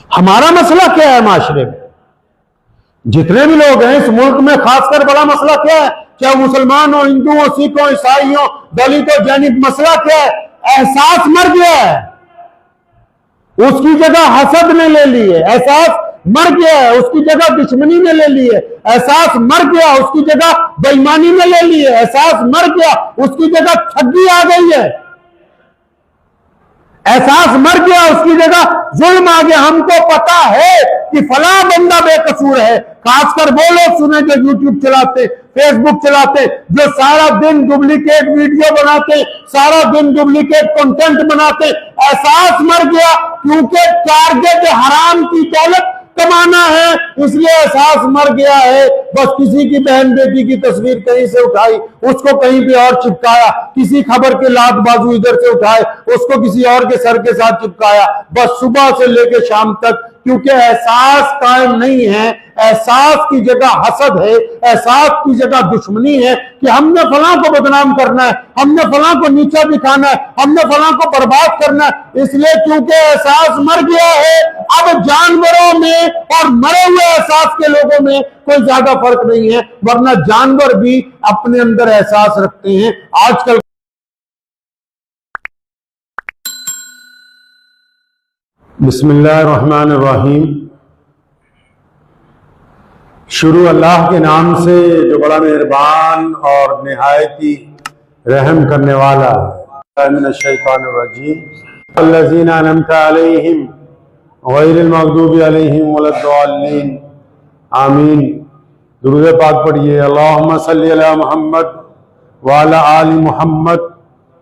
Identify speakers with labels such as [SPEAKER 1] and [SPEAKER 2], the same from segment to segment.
[SPEAKER 1] हमारा मसला क्या है माशरे में? जितने भी लोग हैं इस मुल्क में, खासकर बड़ा मसला क्या है? चाहे मुसलमान हो, हिंदू हो, सिख हो, ईसाई हो, दलित हो, जैनिक, मसला क्या है? एहसास मर गया है, उसकी जगह हसद ने ले ली है। एहसास मर गया है, उसकी जगह दुश्मनी ने ले ली है। एहसास मर गया, उसकी जगह बेईमानी ने ले ली है। एहसास मर गया, उसकी जगह ठगी आ गई है। एहसास मर गया, उसकी जगह जुल्म आ गया। हमको पता है कि फला बंदा बेकसूर है। खासकर वो लोग सुने जो यूट्यूब चलाते, फेसबुक चलाते, जो सारा दिन डुप्लीकेट वीडियो बनाते, सारा दिन डुप्लीकेट कंटेंट बनाते। एहसास मर गया, क्योंकि टारगेट हराम की दौलत कमाना है, इसलिए एहसास मर गया है। बस किसी की बहन बेटी की तस्वीर कहीं से उठाई, उसको कहीं पे और चिपकाया, किसी खबर के लात बाजू इधर से उठाए, उसको किसी और के सर के साथ चिपकाया, बस सुबह से लेकर शाम तक। क्योंकि एहसास कायम नहीं है, एहसास की जगह हसद है, एहसास की जगह दुश्मनी है कि हमने फलां को बदनाम करना है, हमने फलां को नीचा दिखाना है, हमने फलां को बर्बाद करना है। इसलिए क्योंकि एहसास मर गया है। अब जानवरों में और मरे हुए एहसास के लोगों में कोई ज्यादा फर्क नहीं है, वरना जानवर भी अपने अंदर एहसास रखते हैं। आजकल बिस्मिल्लाहिर्रहमानिर्रहीम। शुरू अल्लाह के नाम से जो बड़ा मेहरबान और निहायत ही रहम करने वाला है। मिनश्शैतानिर्रजीम। अल्लज़ीना अनअमता अलैहिम गैरिल मग़दूबि अलैहिम वलद्दाल्लीन। आमीन। दुरूद पाक पढ़िए। अल्लाहुम्मा सल्लि अला मुहम्मद व अला आलि मुहम्मद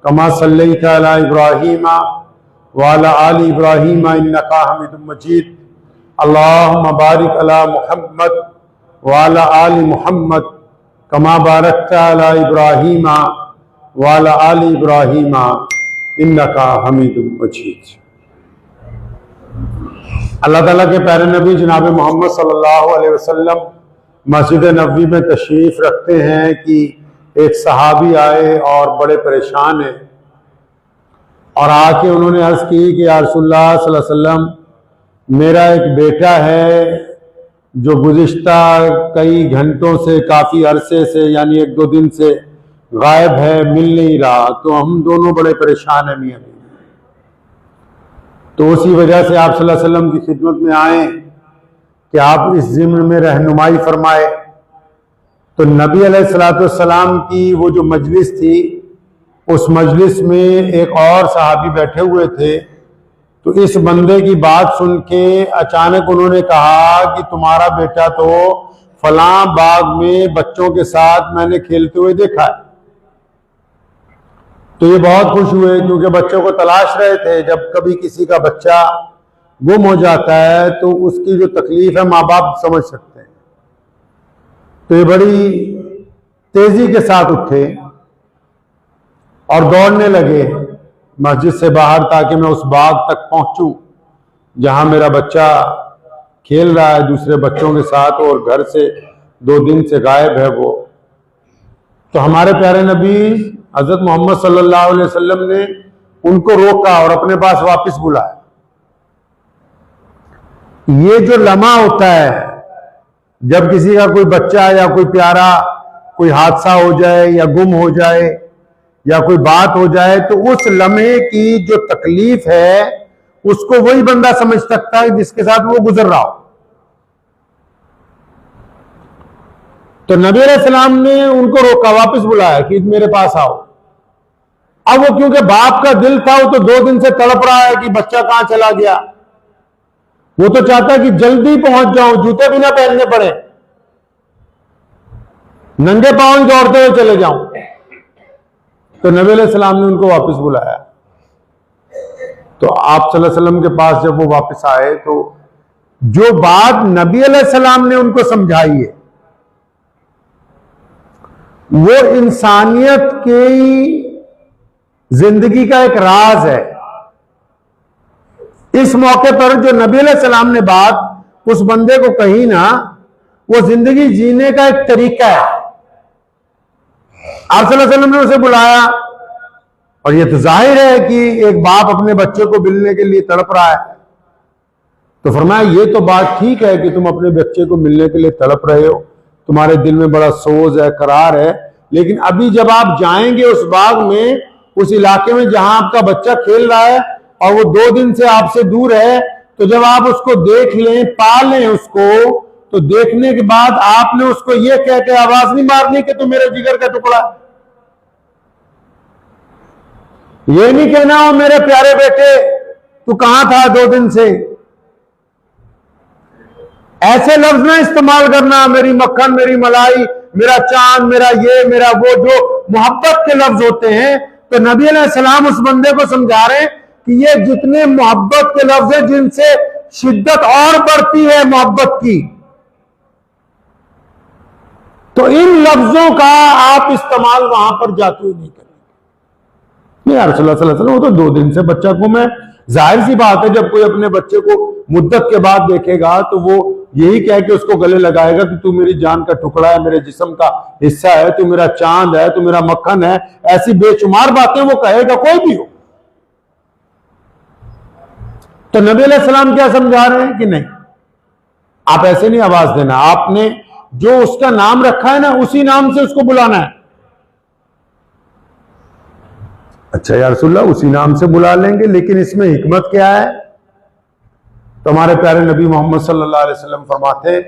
[SPEAKER 1] कमा सल्लैता अला इब्राहीम वाला आली इब्राहीम इन्नका हमीदुम मजीद। अल्लाहुम्मा बारिक अला मुहम्मद वाला आली मुहम्मद कमा बारकता अला इब्राहीम वाला आली इब्राहीम इन्नका हमीदुम मजीद। अल्लाह ताला के प्यारे नबी जनाब मोहम्मद सल्लल्लाहु अलैहि वसल्लम मस्जिद नबवी में तशरीफ रखते हैं कि एक सहाबी आए और बड़े परेशान हैं, और आके उन्होंने अर्ज की कि या रसूलुल्लाह सल्लल्लाहु अलैहि वसल्लम, मेरा एक बेटा है जो गुज़िश्ता कई घंटों से, काफ़ी अरसे से, यानी 1-2 दिन से गायब है, मिल नहीं रहा। तो हम दोनों बड़े परेशान हैं मियां बीवी। तो उसी वजह से आप सल्लल्लाहु अलैहि वसल्लम की खिदमत में आए कि आप इस ज़िम्न में रहनुमाई फरमाए। तो नबी अलैहिस्सलातु वस्सलाम की वो जो मजलिस थी, उस मजलिस में एक और सहाबी बैठे हुए थे। तो इस बंदे की बात सुन के अचानक उन्होंने कहा कि तुम्हारा बेटा तो फलां बाग में बच्चों के साथ मैंने खेलते हुए देखा है। तो ये बहुत खुश हुए, क्योंकि बच्चों को तलाश रहे थे। जब कभी किसी का बच्चा गुम हो जाता है तो उसकी जो तकलीफ है माँ बाप समझ सकते हैं। तो ये बड़ी तेजी के साथ उठे और दौड़ने लगे मस्जिद से बाहर, ताकि मैं उस बाग तक पहुंचूं जहां मेरा बच्चा खेल रहा है दूसरे बच्चों के साथ, और घर से 2 दिन से गायब है वो। तो हमारे प्यारे नबी हजरत मोहम्मद सल्लल्लाहु अलैहि वसल्लम ने उनको रोका और अपने पास वापस बुलाया। ये जो लम्हा होता है जब किसी का कोई बच्चा या कोई प्यारा, कोई हादसा हो जाए या गुम हो जाए या कोई बात हो जाए, तो उस लम्हे की जो तकलीफ है उसको वही बंदा समझ सकता है जिसके साथ वो गुजर रहा हो। तो नबी अलैहिस्सलाम ने उनको रोका, वापस बुलाया कि मेरे पास आओ। अब वो क्योंकि बाप का दिल था, वो तो 2 दिन से तड़प रहा है कि बच्चा कहां चला गया। वो तो चाहता है कि जल्दी पहुंच जाऊं, जूते भी ना पहनने पड़े, नंगे पांव दौड़ते हुए चले जाऊं। तो नबी अलैहिस्सलाम ने उनको वापस बुलाया। तो आप सल्लल्लाहु अलैहि वसल्लम के पास जब वो वापस आए, तो जो बात नबी अलैहिस्सलाम ने उनको समझाई है वो इंसानियत की जिंदगी का एक राज है। इस मौके पर जो नबी अलैहिस्सलाम ने बात उस बंदे को कही ना, वो जिंदगी जीने का एक तरीका है। आप सल्लल्लाहु अलैहि वसल्लम ने उसे बुलाया, और ये तो जाहिर है कि एक बाप अपने बच्चे को मिलने के लिए तड़प रहा है। तो फरमाया ये तो बात ठीक है कि तुम अपने बच्चे को मिलने के लिए तड़प रहे हो, तुम्हारे दिल में बड़ा सोज है, करार है, लेकिन अभी जब आप जाएंगे उस बाग में, उस इलाके में जहां आपका बच्चा खेल रहा है और वो 2 दिन से आपसे दूर है, तो जब आप उसको देख लें, पाल लें उसको, तो देखने के बाद आपने उसको ये कह के आवाज नहीं मारनी कि तू मेरे जिगर का टुकड़ा। ये नहीं कहना हो मेरे प्यारे बेटे तू कहां था 2 दिन से। ऐसे लफ्ज ना इस्तेमाल करना, मेरी मक्खन, मेरी मलाई, मेरा चांद, मेरा ये, मेरा वो, जो मोहब्बत के लफ्ज होते हैं। तो नबी अलैहिस्सलाम उस बंदे को समझा रहे हैं कि ये जितने मोहब्बत के लफ्ज हैं जिनसे शिद्दत और बढ़ती है मोहब्बत की, तो इन लफ्जों का आप इस्तेमाल वहां पर जाते हुए नहीं करेंगे। नहीं यार रसूलुल्लाह सल्लल्लाहु अलैहि वसल्लम, वो तो 2 दिन से बच्चा को मैं, जाहिर सी बात है जब कोई अपने बच्चे को मुद्दत के बाद देखेगा तो वो यही कह के उसको गले लगाएगा कि तू मेरी जान का टुकड़ा है, मेरे जिस्म का हिस्सा है, तू मेरा चांद है, तू मेरा मक्खन है। ऐसी बेशुमार बातें वो कहेगा कोई भी हो। तो नबी अलैहि सलाम क्या समझा रहे हैं कि नहीं, आप ऐसे नहीं आवाज देना, आपने जो उसका नाम रखा है ना उसी नाम से उसको बुलाना है। अच्छा या रसूलल्लाह उसी नाम से बुला लेंगे, लेकिन इसमें हिकमत क्या है? तो हमारे प्यारे नबी मोहम्मद सल्लल्लाहु अलैहि वसल्लम फरमाते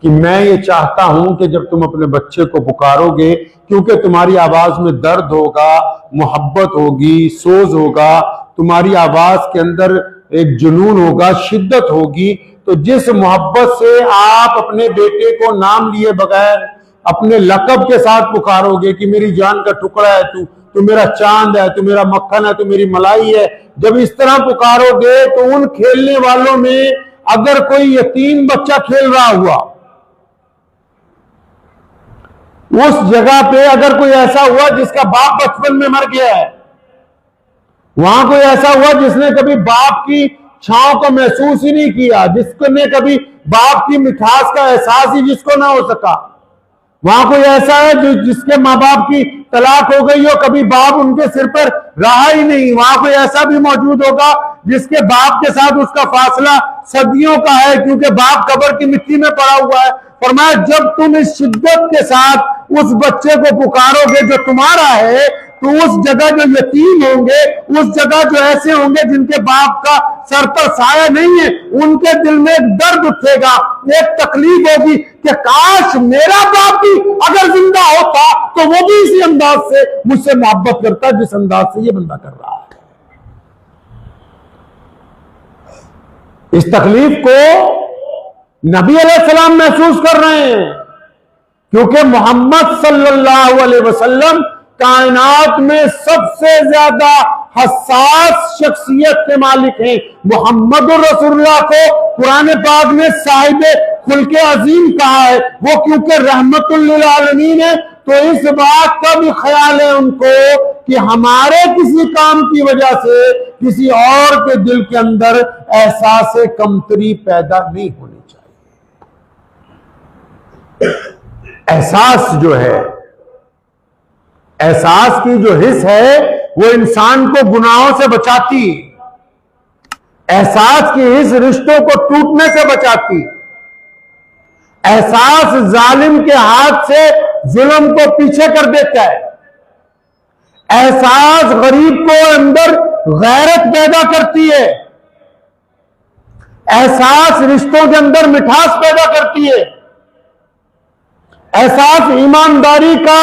[SPEAKER 1] कि मैं ये चाहता हूं कि जब तुम अपने बच्चे को पुकारोगे, क्योंकि तुम्हारी आवाज में दर्द होगा, मोहब्बत होगी, सोज होगा, तुम्हारी आवाज के अंदर एक जुनून होगा, शिद्दत होगी, तो जिस मोहब्बत से आप अपने बेटे को नाम लिए बगैर अपने लकब के साथ पुकारोगे कि मेरी जान का टुकड़ा है तू मेरा चांद है, तू मेरा मक्खन है, तू मेरी मलाई है, जब इस तरह पुकारोगे तो उन खेलने वालों में अगर कोई यतीम बच्चा खेल रहा हुआ, उस जगह पे अगर कोई ऐसा हुआ जिसका बाप बचपन में मर गया है, वहां कोई ऐसा हुआ जिसने कभी बाप की छांव को महसूस ही नहीं किया, जिसने कभी बाप की मिठास का एहसास ही जिसको ना हो सका, वहां कोई ऐसा है जो जिसके माँ बाप की तलाक हो गई हो, कभी बाप उनके सिर पर रहा ही नहीं, वहां कोई ऐसा भी मौजूद होगा जिसके बाप के साथ उसका फासला सदियों का है क्योंकि बाप कब्र की मिट्टी में पड़ा हुआ है। फरमाया जब तुम इस शिद्दत के साथ उस बच्चे को पुकारोगे जो तुम्हारा है, तो उस जगह जो यतीम होंगे, उस जगह जो ऐसे होंगे जिनके बाप का सर पर साया नहीं है, उनके दिल में एक दर्द उठेगा, एक तकलीफ होगी कि काश मेरा बाप भी अगर जिंदा होता तो वो भी इसी अंदाज से मुझसे मोहब्बत करता जिस अंदाज से ये बंदा कर रहा है। इस तकलीफ को नबी अलैहिस्सलाम महसूस कर रहे हैं क्योंकि मोहम्मद सल्लल्लाहु अलैहि वसल्लम कायनात में सबसे ज्यादा हसास शख्सियत के मालिक हैं। मोहम्मद रसूलुल्लाह को कुरान पाक ने साहिब खुल्के अजीम कहा है, वो क्योंकि रहमतुल लिल आलमीन है, तो इस बात का भी ख्याल है उनको कि हमारे किसी काम की वजह से किसी और के दिल के अंदर एहसास कमतरी पैदा नहीं होनी चाहिए। एहसास जो है, एहसास की जो हिस्स है वो इंसान को गुनाहों से बचाती, एहसास की हिस्स रिश्तों को टूटने से बचाती, एहसास जालिम के हाथ से जुल्म को पीछे कर देता है, एहसास गरीब को अंदर गैरत पैदा करती है, एहसास रिश्तों के अंदर मिठास पैदा करती है, एहसास ईमानदारी का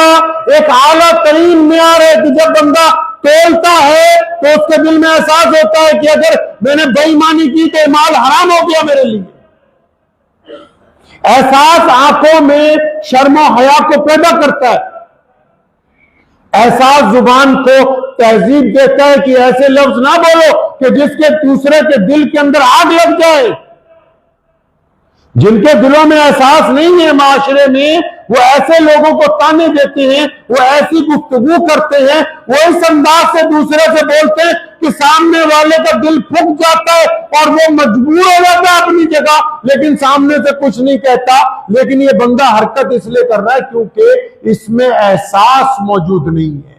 [SPEAKER 1] एक आला तरीन मियार है कि जब बंदा तोलता है तो उसके दिल में एहसास होता है कि अगर मैंने बेईमानी की तो माल हराम हो गया मेरे लिए। एहसास आंखों में शर्म और हया को पैदा करता है, एहसास जुबान को तहजीब देता है कि ऐसे लफ्ज ना बोलो कि जिसके दूसरे के दिल के अंदर आग लग जाए। जिनके दिलों में एहसास नहीं है माशरे में, वो ऐसे लोगों को ताने देते हैं, वो ऐसी गुफ्तगू करते हैं, वो इस अंदाज से दूसरे से बोलते हैं कि सामने वाले का दिल फूक जाता है और वो मजबूर हो जाता है अपनी जगह, लेकिन सामने से कुछ नहीं कहता। लेकिन ये बंदा हरकत इसलिए कर रहा है क्योंकि इसमें एहसास मौजूद नहीं है।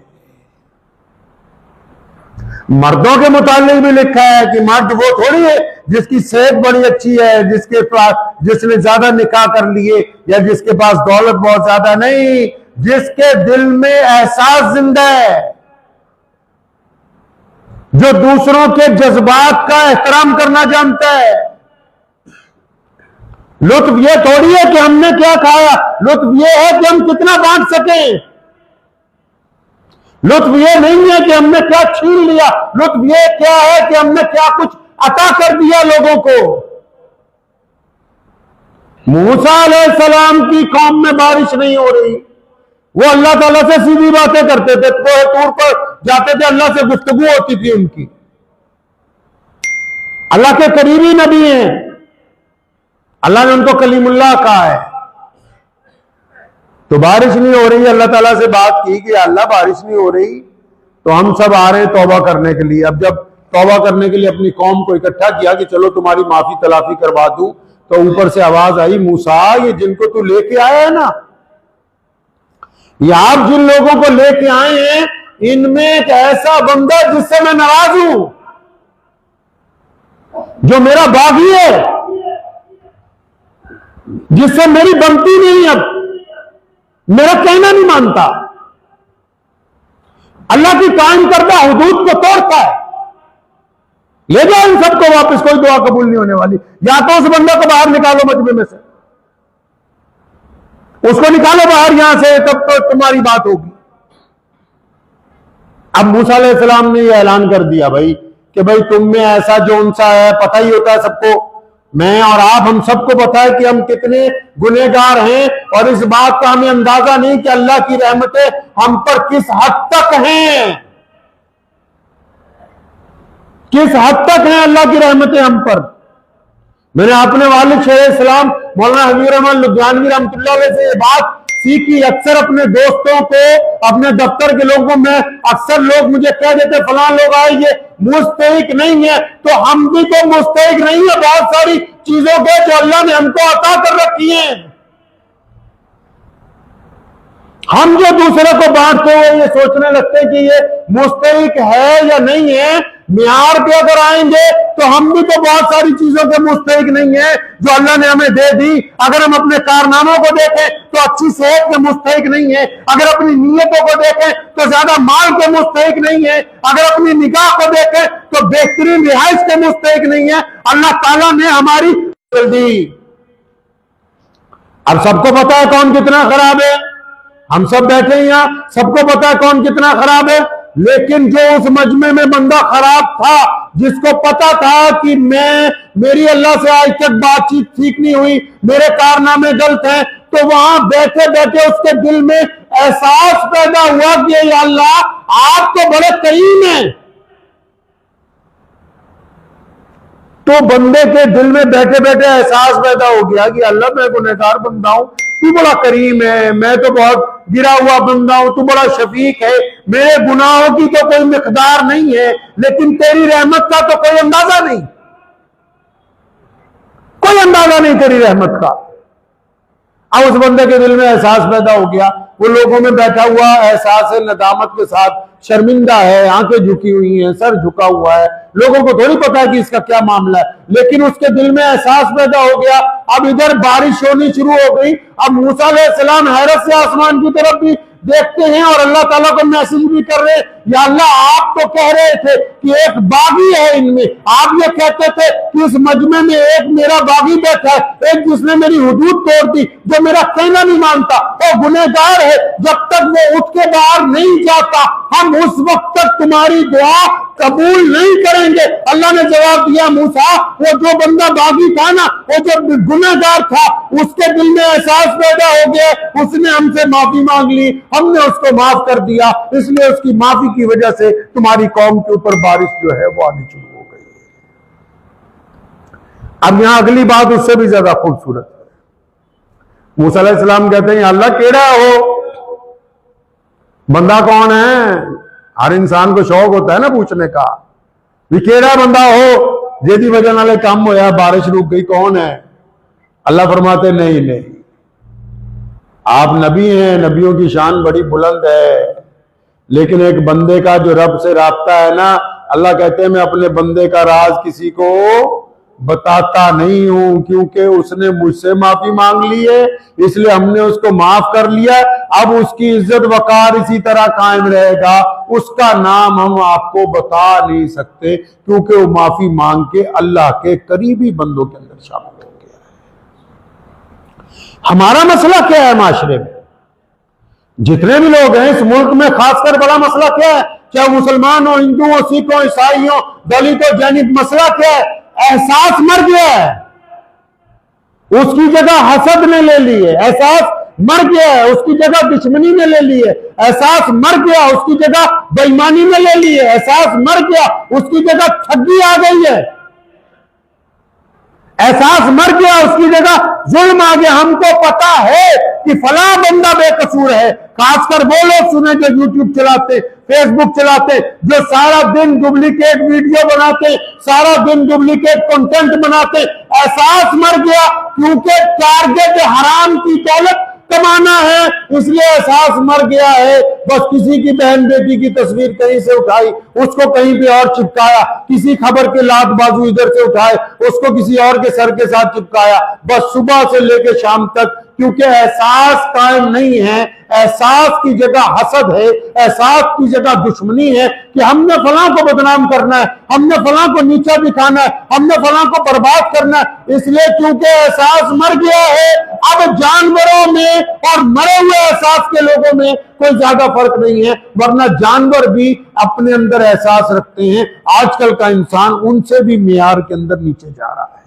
[SPEAKER 1] मर्दों के मुतालिक भी लिखा है कि मर्द वो थोड़ी है जिसकी सेहत बड़ी अच्छी है, जिसने ज्यादा निकाह कर लिए, या जिसके पास दौलत बहुत ज्यादा नहीं, जिसके दिल में एहसास जिंदा है, जो दूसरों के जज्बात का एहतराम करना जानता है। लुत्फ ये थोड़ी है कि हमने क्या खाया, लुत्फ ये है कि हम कितना बांट सकें। लुत्फ ये नहीं है कि हमने क्या छीन लिया, लुत्फ ये क्या है कि हमने क्या कुछ अता कर दिया लोगों को। मूसा अलैहिस्सलाम की कौम में बारिश नहीं हो रही, वो अल्लाह ताला से सीधी बातें करते थे, कोहे तूर पर जाते थे, अल्लाह से गुफ्तगू होती थी उनकी। अल्लाह के करीबी नबी हैं, अल्लाह ने उनको कलीमुल्लाह कहा है। तो बारिश नहीं हो रही, अल्लाह ताला से बात की कि अल्लाह बारिश नहीं हो रही, तो हम सब आ रहे हैं तौबा करने के लिए। अब जब तौबा करने के लिए अपनी कौम को इकट्ठा किया कि चलो तुम्हारी माफी तलाफी करवा दूं, तो ऊपर से आवाज आई, मूसा ये जिनको तू लेके आया है ना, ये आप जिन लोगों को लेके आए हैं, इनमें एक ऐसा बंदा जिससे मैं नाराज हूं, जो मेरा बागी है, जिससे मेरी बनती नहीं, अब मेरा कहना नहीं मानता, अल्लाह की कायम करदा हुदूद को तोड़ता है। ले जाओ इन सबको वापस, कोई दुआ कबूल नहीं होने वाली। या तो उस बंदा को बाहर निकालो मजमे में से, उसको निकालो बाहर यहां से, तब तो तुम्हारी बात होगी। अब मूसा अलैहिस्सलाम ने यह ऐलान कर दिया भाई कि भाई तुम में ऐसा जो सा है, पता ही होता है सबको, मैं और आप हम सबको पता है कि हम कितने गुनहगार हैं, और इस बात का हमें अंदाजा नहीं कि अल्लाह की रहमतें हम पर किस हद तक हैं, किस हद तक हैं अल्लाह की रहमतें हम पर। मैंने अपने वालिद शेख इस्लाम मौलाना हबीब रहमान लुधियानवी रहमतुल्लाह अलैह से ये बात सीखी। अक्सर अपने दोस्तों को, अपने दफ्तर के लोगों में अक्सर लोग मुझे कह देते फलां लोग आए ये मुस्तहिक नहीं है, तो हम भी तो मुस्तहिक नहीं है बहुत सारी चीजों के जो अल्लाह ने हमको अता कर रखी हैं। हम जो दूसरे को बांटते हुए ये सोचने लगते हैं कि ये मुस्तहिक है या नहीं है, मियार पे अगर आएंगे तो हम भी तो बहुत सारी चीजों के मुस्तहिक नहीं है जो अल्लाह ने हमें दे दी। अगर हम अपने कारनामों को देखें तो अच्छी सेहत के मुस्तहिक नहीं है, अगर अपनी नीयतों को देखें तो ज्यादा माल के मुस्तहिक नहीं है, अगर अपनी निगाह को देखें तो बेहतरीन रिहाइश के मुस्तहिक नहीं है। अल्लाह ताला ने हमारी दी। अब सबको पता है कौन कितना खराब है, हम सब बैठे हैं यहां, सबको पता है कौन कितना खराब है। लेकिन जो उस मजमे में बंदा खराब था, जिसको पता था कि मेरी अल्लाह से आज तक बातचीत ठीक नहीं हुई, मेरे कारनामे गलत हैं, तो वहां बैठे बैठे उसके दिल में एहसास पैदा हुआ कि या अल्लाह आप तो बड़े करीम हैं। तो बंदे के दिल में बैठे बैठे एहसास पैदा हो गया कि अल्लाह मैं गुनहगार बंदा हूं, तू बड़ा करीम है, मैं तो बहुत गिरा हुआ बंदा हूं, तू बड़ा शफीक है, मेरे गुनाहों की तो कोई मिकदार नहीं है, लेकिन तेरी रहमत का तो कोई अंदाजा नहीं, कोई अंदाजा नहीं तेरी रहमत का। अब उस बंदे के दिल में एहसास पैदा हो गया, वो लोगों में बैठा हुआ एहसास है, नदामत के साथ शर्मिंदा है, आंखें झुकी हुई हैं, सर झुका हुआ है, लोगों को थोड़ी पता है कि इसका क्या मामला है, लेकिन उसके दिल में एहसास पैदा हो गया। अब इधर बारिश होनी शुरू हो गई। अब मूसा अलैहिस्सलाम हैरत से आसमान की तरफ भी देखते हैं और अल्लाह ताला को मैसेज भी कर रहे हैं, या अल्लाह आप तो कह रहे थे कि एक बागी है इनमें, आप ये कहते थे कि इस मजमे में एक मेरा बागी बैठा है, एक जिसने मेरी हुदूद तोड़ दी, जो मेरा कहना नहीं मानता, वो गुनहगार है, जब तक वो उठ के बाहर नहीं जाता हम उस वक्त तक तुम्हारी दुआ कबूल नहीं करेंगे। अल्लाह ने जवाब दिया, मूसा वो जो बंदा बागी था ना, वो जो गुनहगार था, उसके दिल में एहसास पैदा हो गया, उसने हमसे माफी मांग ली, हमने उसको माफ कर दिया, इसलिए उसकी माफी की वजह से तुम्हारी कौम के ऊपर बारिश जो है वो आनी शुरू हो गई। अब यहां अगली बात उससे भी ज्यादा खूबसूरत है। मूसा अलैहिस्सलाम कहते हैं अल्लाह केड़ा हो, बंदा कौन है? हर इंसान को शौक होता है ना पूछने का, भी केड़ा बंदा हो जेदी वजह नाले काम होया, बारिश रुक गई, कौन है? अल्लाह फरमाते नहीं नहीं, आप नबी हैं, नबियों की शान बड़ी बुलंद है, लेकिन एक बंदे का जो रब से राब्ता है ना, अल्लाह कहते हैं मैं अपने बंदे का राज किसी को बताता नहीं हूं, क्योंकि उसने मुझसे माफी मांग ली है, इसलिए हमने उसको माफ कर लिया। अब उसकी इज्जत वकार इसी तरह कायम रहेगा, उसका नाम हम आपको बता नहीं सकते, क्योंकि वो माफी मांग के अल्लाह के करीबी बंदों के अंदर शामिल हो गया है। हमारा मसला क्या है माशरे में? जितने भी लोग हैं इस मुल्क में, खासकर बड़ा मसला क्या है, चाहे मुसलमान हो, हिंदू हो, सिख हो, ईसाई हो, दलित हो, जैनिक, मसला क्या है? एहसास मर गया है, उसकी जगह हसद ने ले ली है। एहसास मर गया है, उसकी जगह दुश्मनी ने ले ली है। एहसास मर गया, उसकी जगह बेईमानी ने ले ली है। एहसास मर गया, उसकी जगह ठगी आ गई है। एहसास मर गया, उसकी जगह जुल्म आ गया। हमको पता है कि फला बंदा बेकसूर है। खासकर वो लोग सुने जो यूट्यूब चलाते, फेसबुक चलाते, जो सारा दिन डुप्लीकेट वीडियो बनाते, सारा दिन डुप्लीकेट कंटेंट बनाते। एहसास मर गया, क्योंकि टारगेट हराम की दौलत कमाना है, इसलिए एहसास मर गया है। बस किसी की बहन बेटी की तस्वीर कहीं से उठाई, उसको कहीं पे और चिपकाया, किसी खबर के लात बाजू इधर से उठाए, उसको किसी और के सर के साथ चिपकाया, बस सुबह से लेकर शाम तक। क्योंकि एहसास कायम नहीं है, एहसास की जगह हसद है, एहसास की जगह दुश्मनी है कि हमने फलां को बदनाम करना है, हमने फलां को नीचा दिखाना है, हमने फलां को बर्बाद करना है। इसलिए क्योंकि एहसास मर गया है। अब जानवरों में और मरे हुए एहसास के लोगों में कोई ज्यादा फर्क नहीं है, वरना जानवर भी अपने अंदर एहसास रखते हैं। आजकल का इंसान उनसे भी मियार के अंदर नीचे जा रहा है।